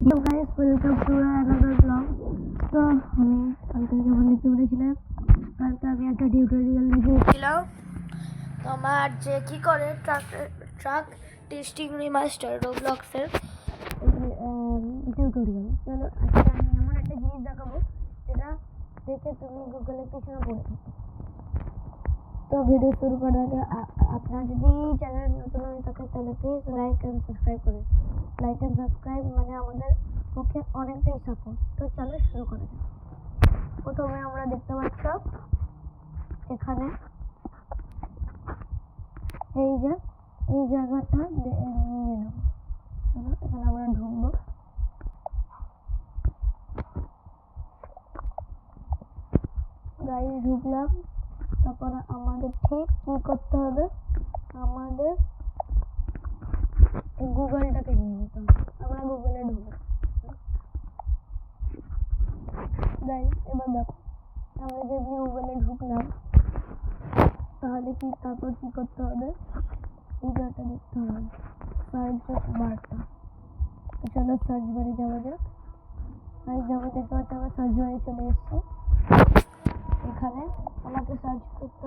Hello guys, welcome to another vlog. তো আমি কালকে যেমন দেখতে পেরেছিলাম, কালকে আমি একটা টিউটোরিয়াল দেখিয়েছিলাম তোমার যে কি করে ট্রাক টেস্টিং রিমাস্টার রোবলক্সের টিউটোরিয়াল। চলো আজকে আমি এমন একটা জিনিস দেখাবো যেটা দেখে তুমি গুগলে পিছনে পড়ে থাকো। তো ভিডিও শুরু করার আগে আপনার যদি চ্যানেল নতুন হয়ে থাকে তাহলে প্লিজ লাইক অ্যান্ড সাবস্ক্রাইব করুন। লাইক অ্যান্ড সাবস্ক্রাইব মানে আমাদের পক্ষে অনেকটাই সাপোর্ট। তো চলো শুরু করা যাক। প্রথমে আমরা দেখতে পাচ্ছ এখানে এই জায়গাটা নিয়ে নেব। চলো এখানে আমরা ঢুকবো। গাড়ি ঢুকলাম। তারপরে আমাদের ঠিক কি করতে হবে, আমাদের গুগলটাকে নিয়ে নিতে হবে। আমরা গুগলে ঢুকবো। গাইস এবার দেখো, আমরা যদি গুগলে ঢুকলাম তাহলে তারপর কি করতে হবে, এই জায়গাটা দেখতে হবে সার্চ বারটা। চলো সার্চ বারে যাওয়া যাক। যেমন দেখতে পাচ্ছি আমরা সার্চ বারে চলে এসেছি। এখানে আমাকে সার্চ করতে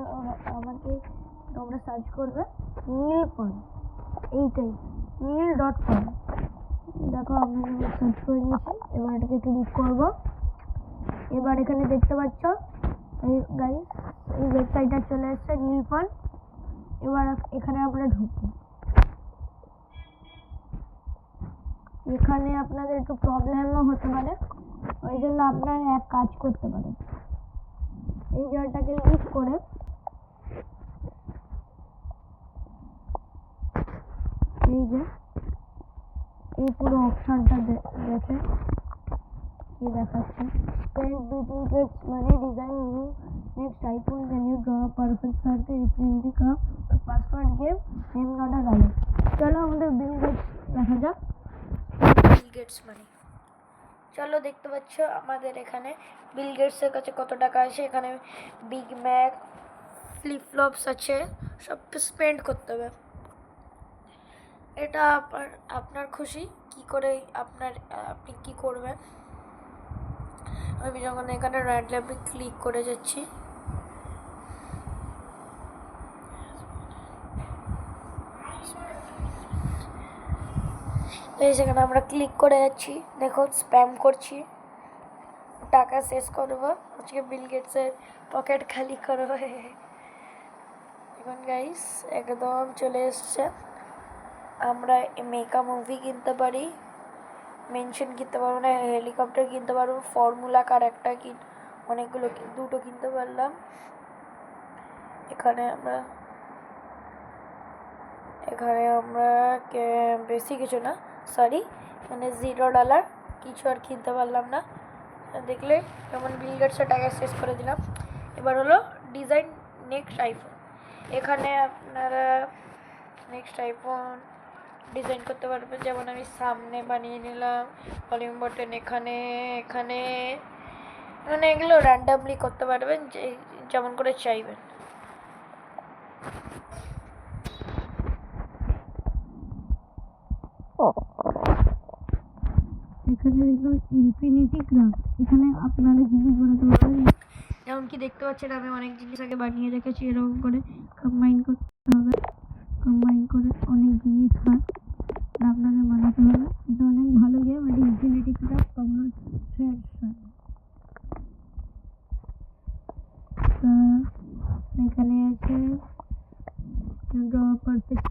তোমরা সার্চ করবে নীলকণ, এইটাই নীল.com। দেখো আমি সার্চ করে নিয়েছি। এবার এটাকে ক্লিক করব। এবার এখানে দেখতে পাচ্ছ গাইস এই ওয়েবসাইটটা চলে এসেছে নীলকণ। এবার এখানে আমরা ঢুকবো। এখানে আপনাদের একটু প্রবলেমও হতে পারে, ওই জন্য আপনারা এক কাজ করতে পারেন, এই জায়গাটাকে ক্লিক করে এই যে এই পুরো অপশনটা দেখে কি দেখাচ্ছে, স্পেন্ড ডুপ্লিকেটস মানে design new next iPhone can you draw perfect circle if cup password game name not a valid. চলো আমাদের বিল গেটস দেখা যাক। বিল গেটস মানে চলো দেখতে পাচ্ছ আমাদের এখানে বিল গেটসের কাছে কত টাকা আছে। এখানে বিগ ম্যাক ফ্লিপ ফ্লপস আছে, সব স্পেন্ড করতে হবে। এটা আপনার খুশি কি করে আপনি কি করবেন। আমি যখন এখানে র্যান্ডমলি ক্লিক করে যাচ্ছি, এই সেখানে আমরা ক্লিক করে যাচ্ছি। দেখো স্প্যাম করছি, টাকা শেষ করবো আজকে, বিল গেটসের পকেট খালি করবো। এখন গাইস একদম চলে এসছে। আমরা মেকা মুভি কিনতে পারি, মেনশন কিনতে পারবো না, হেলিকপ্টার কিনতে পারবো, ফর্মুলা কার একটা অনেকগুলো দুটো কিনতে পারলাম। এখানে আমরা বেশি কিছু না, সরি মানে $0 কিছু আর কিনতে পারলাম না। দেখলে যেমন বিল গেটসের টাকা শেষ করে দিলাম। এবার হলো ডিজাইন নেক্সট আইফোন। এখানে আপনারা নেক্সট আইফোন ডিজাইন করতে পারবেন। যেমন আমি সামনে বানিয়ে নিলাম, ভলিউম বাটন এখানে মানে এগুলো র্যান্ডামলি করতে পারবেন যেমন করে চাইবেন। এখানে দেখুন ইনফিনিটি ক্রাফট, এখানে আপনারা জিনিস বানাতে পারবেন। যেমন কি দেখতে পাচ্ছেন আমি অনেক জিনিস আগে বানিয়ে রেখেছি। এরকম করে কম্বাইন করতে হবে, কম্বাইন করে অনেক জিনিস হয় আপনাদের বানাতে হবে। এটা অনেক ভালো গেম, এটা ইনফিনিটি ক্রাফট কমন থ্রেডস। এখানে আছে ড্র পারফেক্ট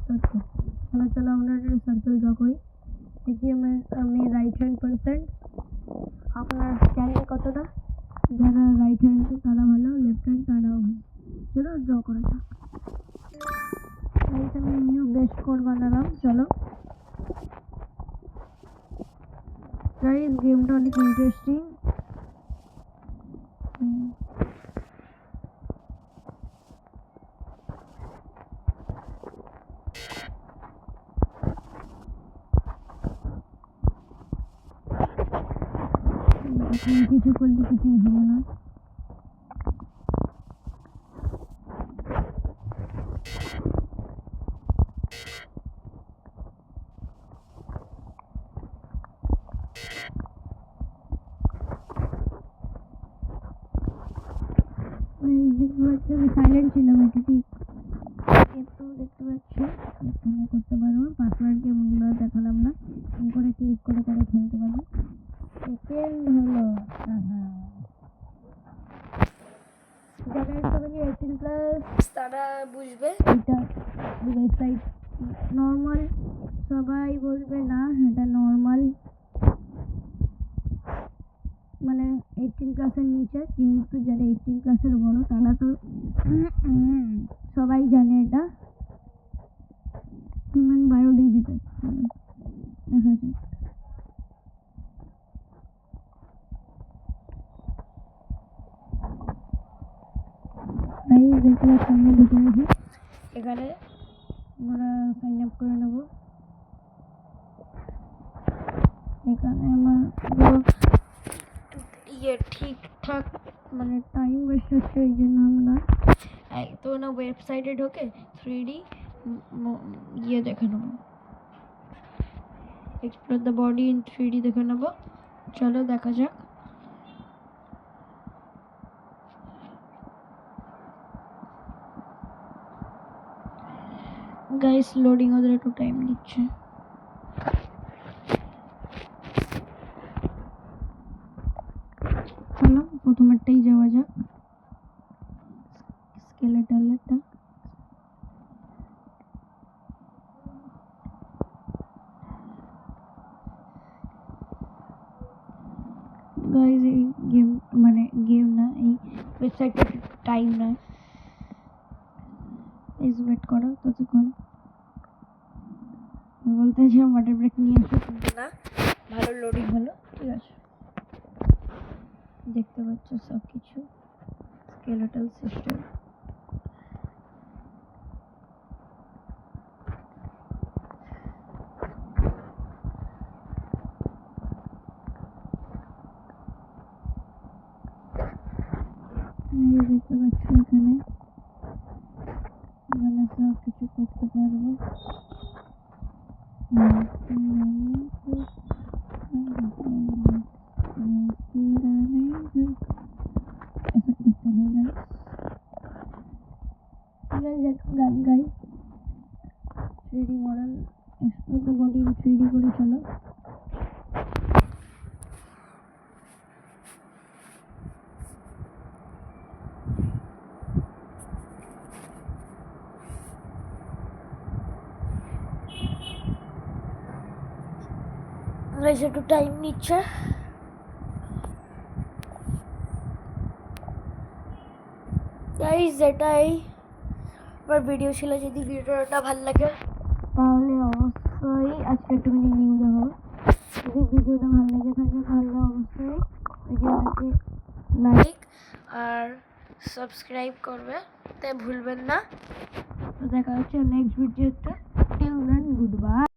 সার্কেল। চলো আমরা একটা সার্কেল ড্র করি। দেখি আমি রাইট হ্যান্ড পার্সেন্ট, আপনার জানেন কতটা, যারা রাইট হ্যান্ড তারা ভালো, লেফট হ্যান্ড তারাও ভালো। চলো ড্র করা যাক। আমি নিউ বেস্ট কোড বানালাম। চলো গাইস গেমটা অনেক ইন্টারেস্টিং। কিছু করলে কিছুই হবে না। দেখতে পাচ্ছি আমি সাইলেন্ট ছিলাম, এটা ঠিক। একটু দেখতে পাচ্ছি এখানে করতে পারবো। পাসওয়ার্ড গেমগুলো দেখালাম না, করে ক্লিক করে করে খেলতে পারবো। সেকেন্ড হলো যারা একটুখানি 18+ তারা বুঝবে এটা ওয়েবসাইট নর্মাল। সবাই বলবে না এটা নর্মাল, মানে 18+-এর নিচে, কিন্তু যারা 18+-এর বড় তারা তো সবাই জানে এটা হিউম্যান বায়োডিজিটাল। দেখা যাক দেখলে সামনে ঢুকে গেছি। এখানে আমরা সাইন আপ করে নেব। এখানে আমার ঠিকঠাক মানে টাইম ওয়েস্ট হচ্ছে, এই জন্য আমরা তো না ওয়েবসাইটে ঢোকে 3D দেখে নেবো, explore the body in 3D দেখে নেবো। চলো দেখা যাক। গাইস লোডিং ওদের একটু টাইম নিচ্ছে। চলো প্রথমেরটাই যাওয়া যাক, স্কেলেটালেরটা। গাইস এই গেম মানে গেম না, এই ওয়েবসাইটে টাইম না, প্লিজ ওয়েট করো ততক্ষণ। বলতে চাই ওয়াটার ব্রেক নিয়ে আসো, কিন্তু না, ভালো লোডিং হলো, ঠিক আছে। দেখতে পাচ্ছ সব কিছু স্কেলেটাল সিস্টেম। দেখতে পাচ্ছ এখানে মানে সব কিছু করতে পারবো। গান গাই 3D model explore the body in 3D করে চলো। একটু টাইম নিচ্ছে। গাইস এটাই আমার ভিডিও ছিল। যদি ভিডিওটা ভালো লাগে তাহলে অবশ্যই আজকে একটুখানি নিউ দেখাবো। যদি ভিডিওটা ভালো লেগে থাকে তাহলে অবশ্যই ভিডিওটাকে লাইক আর সাবস্ক্রাইব করবে, তাই ভুলবেন না। তো দেখা হচ্ছে নেক্সট ভিডিওতে। Till then good by.